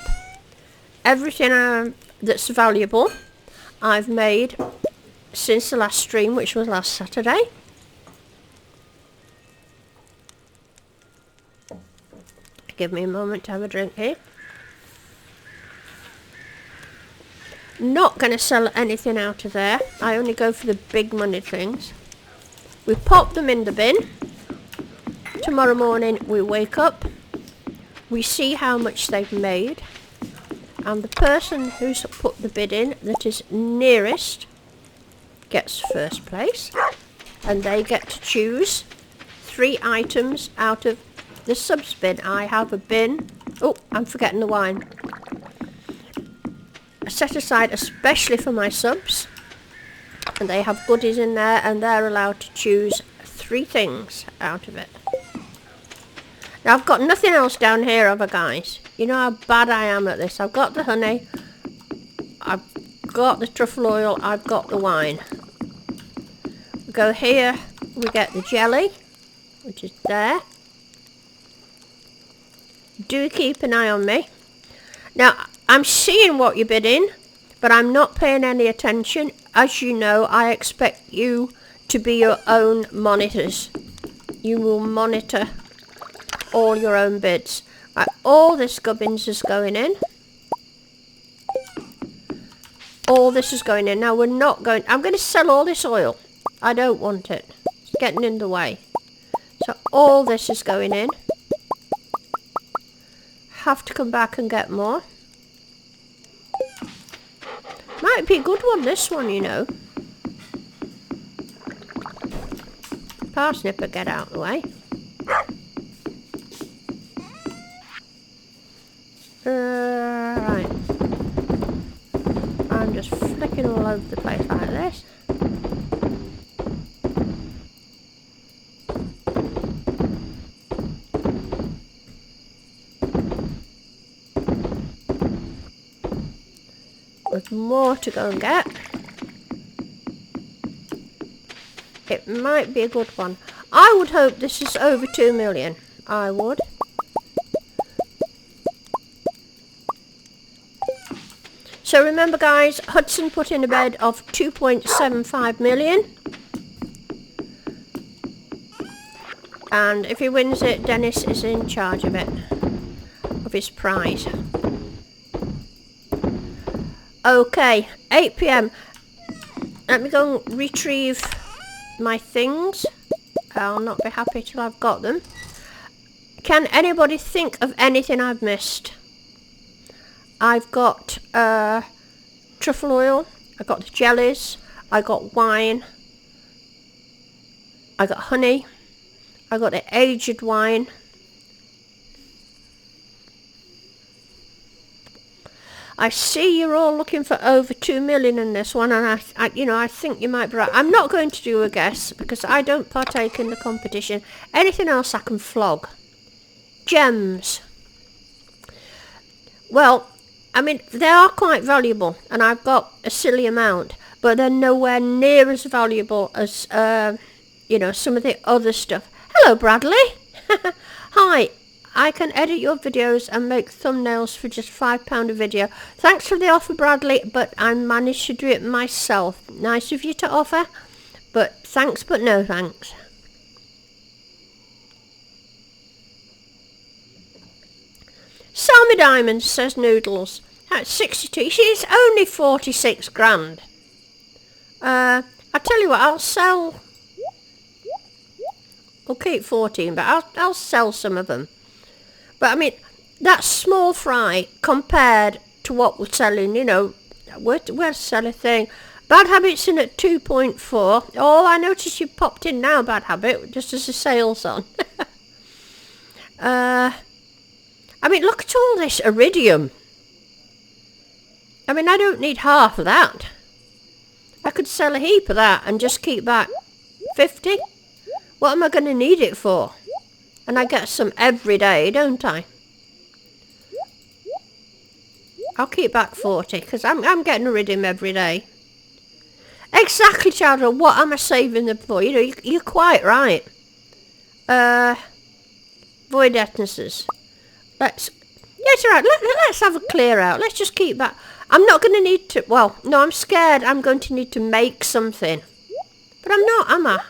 everything that's valuable I've made since the last stream, which was last Saturday. Give me a moment to have a drink here. Not going to sell anything out of there. I only go for the big money things. We pop them in the bin. Tomorrow morning we wake up. We see how much they've made. And the person who's put the bid in that is nearest gets first place. And they get to choose 3 items out of the subs bin. I have a bin. Oh, I'm forgetting the wine. I set aside especially for my subs. And they have goodies in there, and they're allowed to choose 3 things out of it. Now, I've got nothing else down here, have I, guys? You know how bad I am at this. I've got the honey. I've got the truffle oil. I've got the wine. We go here. We get the jelly, which is there. Do keep an eye on me. Now, I'm seeing what you bid in, but I'm not paying any attention. As you know, I expect you to be your own monitors. You will monitor all your own bids. Right, all this gubbins is going in. All this is going in. Now, we're not going... I'm going to sell all this oil. I don't want it. It's getting in the way. So, all this is going in. have to come back and get more. Might be a good one, this one, you know. Parsnip, get out of the way. Right. I'm just flicking all over the place like this. There's more to go and get. It might be a good one. I would hope this is over 2 million. I would. So remember guys, Hudson put in a bid of 2.75 million. And if he wins it, Dennis is in charge of it. Of his prize. Okay, 8 PM. Let me go and retrieve my things. I'll not be happy till I've got them. Can anybody think of anything I've missed? I've got truffle oil, I got the jellies, I got wine, I got honey, I got the aged wine. I see you're all looking for over 2 million in this one, and I think you might be right. I'm not going to do a guess because I don't partake in the competition. Anything else I can flog. Gems. Well, I mean, they are quite valuable, and I've got a silly amount, but they're nowhere near as valuable as, you know, some of the other stuff. Hello, Bradley. Hi. I can edit your videos and make thumbnails for just £5 a video. Thanks for the offer, Bradley, but I managed to do it myself. Nice of you to offer, but thanks, but no thanks. Sell me diamonds, says Noodles. That's 62. She's only 46 grand. I tell you what, I'll sell. I'll keep 14, but I'll sell some of them. But I mean, that's small fry compared to what we're selling, you know. We're selling a thing. Bad Habit's in at 2.4. Oh, I noticed you popped in now, Bad Habit, just as the sale's on. I mean, look at all this iridium. I mean, I don't need half of that. I could sell a heap of that and just keep back 50. What am I going to need it for? And I get some every day, don't I? I'll keep back 40, because I'm getting rid of him every day. Exactly, Chandra. What am I saving them for? You know, you're quite right. Void essences. Yes, right. Let's have a clear out. Let's just keep that. I'm not going to need to... Well, no, I'm scared I'm going to need to make something. But I'm not, am I?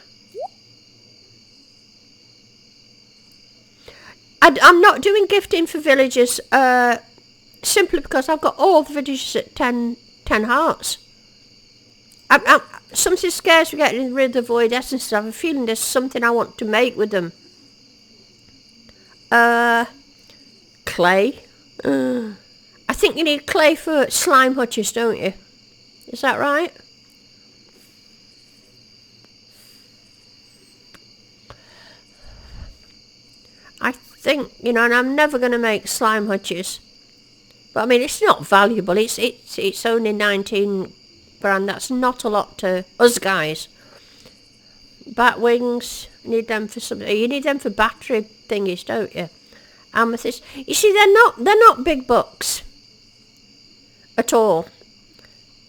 I'm not doing gifting for villagers simply because I've got all the villagers at 10 hearts. Something scares me getting rid of the void essences. I have a feeling there's something I want to make with them. Clay. I think you need clay for slime hutches, don't you? Is that right? I think, you know, and I'm never going to make slime hutches. But I mean, it's not valuable. It's only 19 grand. That's not a lot to us guys. Bat wings, need them for something. You need them for battery thingies, don't you? Amethyst. You see, they're not big bucks at all.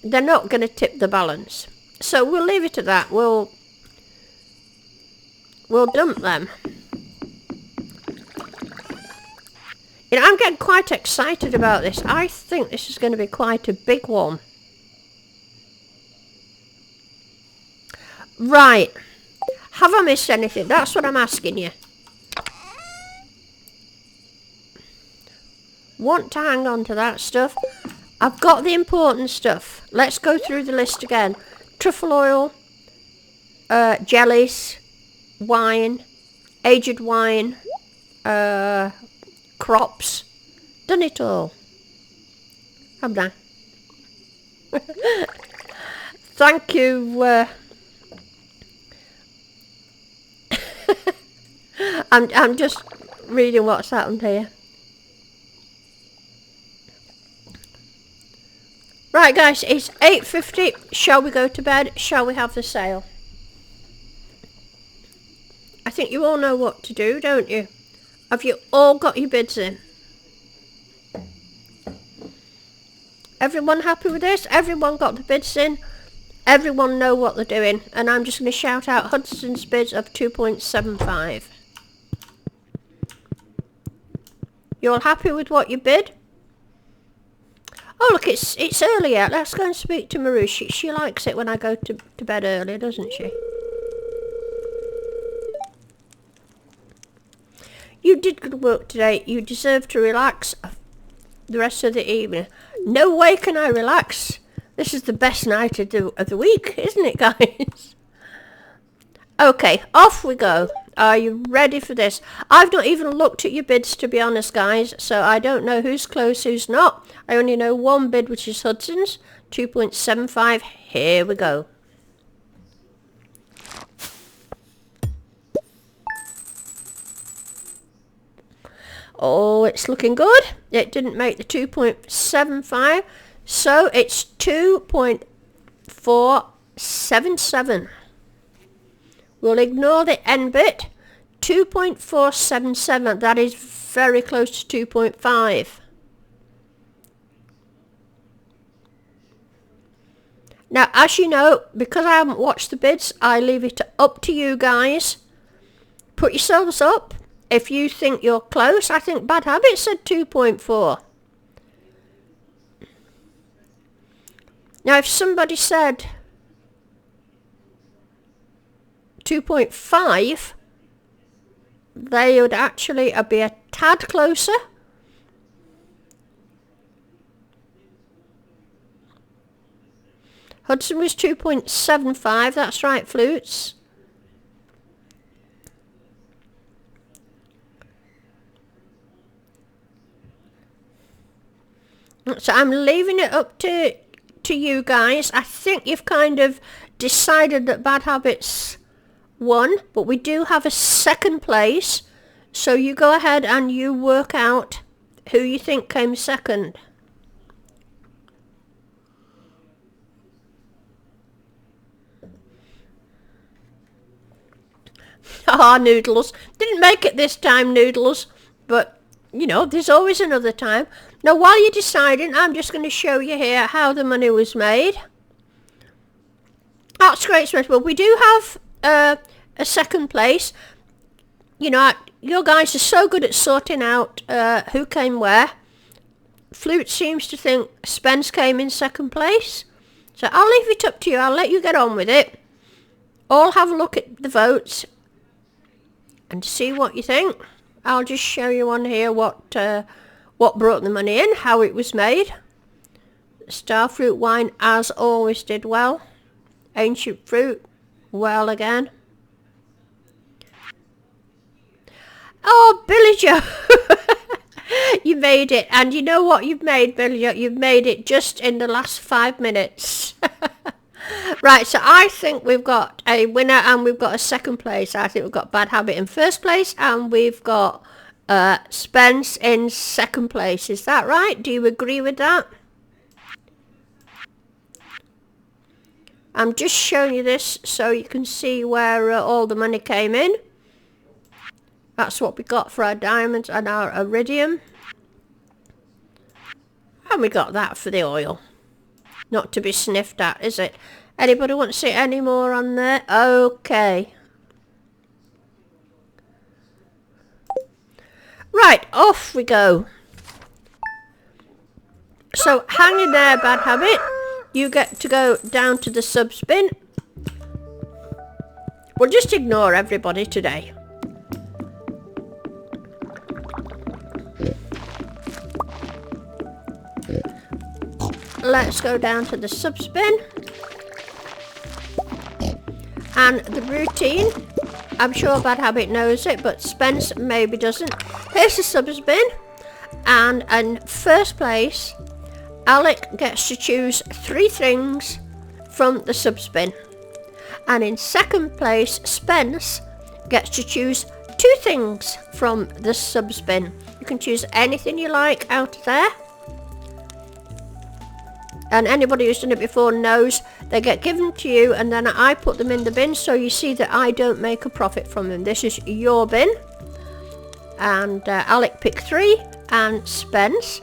They're not going to tip the balance. So we'll leave it at that. We'll dump them. You know, I'm getting quite excited about this. I think this is going to be quite a big one. Right. Have I missed anything? That's what I'm asking you. Want to hang on to that stuff. I've got the important stuff. Let's go through the list again. Truffle oil, jellies, wine, aged wine, crops, Done it all. Haven't I? Thank you. I'm just reading what's happened here. Right guys, it's 8:50. Shall we go to bed? Shall we have the sale? I think you all know what to do, don't you? Have you all got your bids in? Everyone happy with this? Everyone got the bids in? Everyone know what they're doing? And I'm just going to shout out Hudson's bids of 2.75. You all happy with what you bid? Oh look, it's early yet. Let's go and speak to Maru. She likes it when I go to bed early, doesn't she? You did good work today. You deserve to relax the rest of the evening. No way can I relax. This is the best night of the week, isn't it, guys? Okay, off we go. Are you ready for this? I've not even looked at your bids, to be honest, guys, so I don't know who's close, who's not. I only know one bid, which is Hudson's, 2.75. Here we go. Oh, it's looking good. It didn't make the 2.75, so it's 2.477. We'll ignore the end bit. 2.477. That is very close to 2.5. Now, as you know, because I haven't watched the bids, I leave it up to you guys. Put yourselves up. If you think you're close, I think Bad Habit said 2.4. Now, if somebody said 2.5, they would actually be a tad closer. Hudson was 2.75, that's right, Flutes. So I'm leaving it up to you guys. I think you've kind of decided that Bad Habits won, but we do have a second place. So you go ahead and you work out who you think came second. Ah, Noodles. Didn't make it this time, Noodles. But, you know, there's always another time. Now, while you're deciding, I'm just going to show you here how the money was made. That's great, Smith. Well, we do have a second place. You know, your guys are so good at sorting out who came where. Flute seems to think Spence came in second place. So I'll leave it up to you. I'll let you get on with it. All have a look at the votes and see what you think. I'll just show you on here what brought the money in, how it was made. Starfruit wine, as always, did well. Ancient fruit, well again. Oh, Billy Joe! You made it. And you know what you've made, Billy Joe? You've made it just in the last 5 minutes. Right, so I think we've got a winner and we've got a second place. I think we've got Bad Habit in first place and we've got Spence in second place. Is that right? Do you agree with that? I'm just showing you this so you can see where all the money came in. That's what we got for our diamonds and our iridium. And we got that for the oil. Not to be sniffed at, is it? Anybody want to see any more on there? Okay. Right, off we go. So, hang in there, Bad Habit. You get to go down to the subs bin. We'll just ignore everybody today. Let's go down to the subs bin. And the routine, I'm sure Bad Habit knows it, but Spence maybe doesn't. Here's the subs bin. And in first place, Alec gets to choose 3 things from the sub-spin. And in second place, Spence gets to choose 2 things from the sub-spin. You can choose anything you like out of there. And anybody who's done it before knows they get given to you and then I put them in the bin, so you see that I don't make a profit from them. This is your bin. And Alec picked 3 and Spence.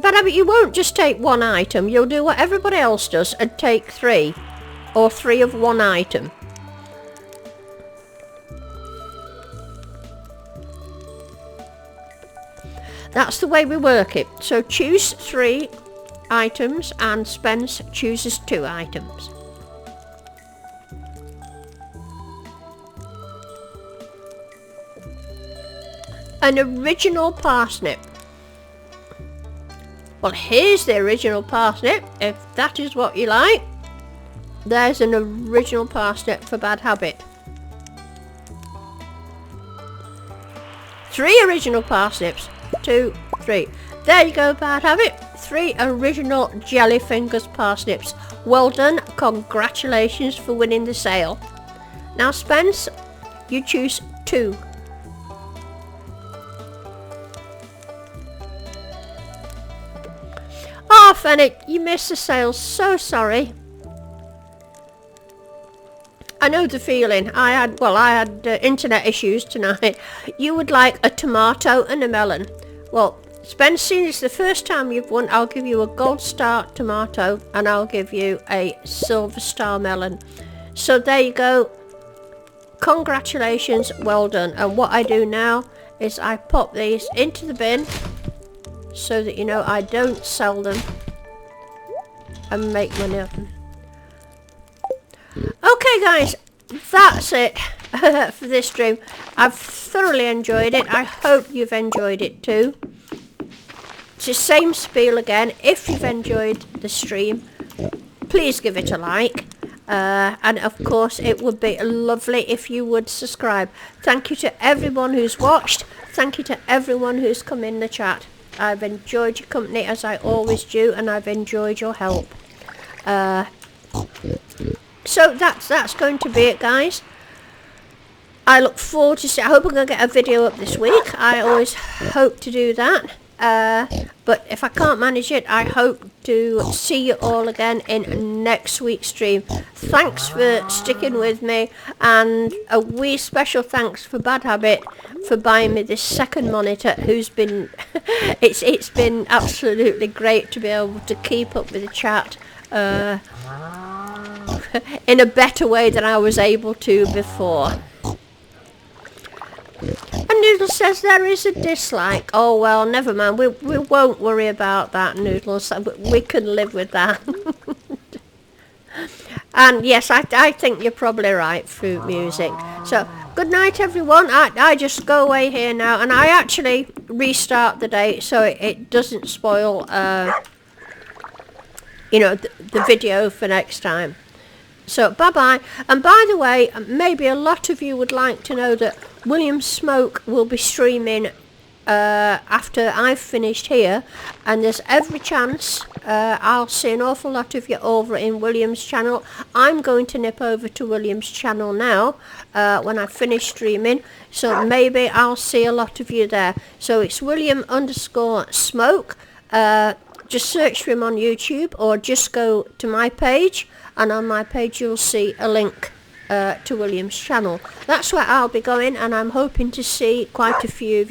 But I mean, you won't just take 1 item. You'll do what everybody else does and take 3. Or 3 of 1 item. That's the way we work it. So choose 3 items and Spence chooses 2 items. An original parsnip. Well, here's the original parsnip, if that is what you like. There's an original parsnip for Bad Habit. 3 original parsnips. 2, 3. There you go, Bad Habit. 3 original jelly fingers parsnips. Well done. Congratulations for winning the sale. Now, Spence, you choose 2. Oh, Fennec, you missed the sale. So sorry. I know the feeling. I had internet issues tonight. You would like a tomato and a melon. Well, Spence, seeing it's the first time you've won, I'll give you a gold star tomato and I'll give you a silver star melon. So there you go. Congratulations, well done. And what I do now is I pop these into the bin so that you know I don't sell them and make money of them. Okay guys, that's it for this stream. I've thoroughly enjoyed it. I hope you've enjoyed it too. It's the same spiel again. If you've enjoyed the stream, please give it a like. And of course it would be lovely if you would subscribe. Thank you to everyone who's watched. Thank you to everyone who's come in the chat. I've enjoyed your company as I always do, and I've enjoyed your help. So that's going to be it, guys. I look forward to I hope I'm going to get a video up this week. I always hope to do that. But if I can't manage it, I hope to see you all again in next week's stream. Thanks for sticking with me, and a wee special thanks for Bad Habit for buying me this second monitor, who's been it's been absolutely great to be able to keep up with the chat in a better way than I was able to before. And Noodles says there is a dislike. Oh well, never mind. We won't worry about that, Noodles. We can live with that. And yes, I think you're probably right, Fruit Music. So good night, everyone. I just go away here now, and I actually restart the day so it doesn't spoil, you know, the video for next time. So bye-bye. And by the way, maybe a lot of you would like to know that William Smoke will be streaming after I've finished here, and there's every chance I'll see an awful lot of you over in William's channel. I'm going to nip over to William's channel now when I finish streaming, so maybe I'll see a lot of you there. So it's William_Smoke. Just search for him on YouTube, or just go to my page, and on my page you'll see a link to William's channel. That's where I'll be going, and I'm hoping to see quite a few of you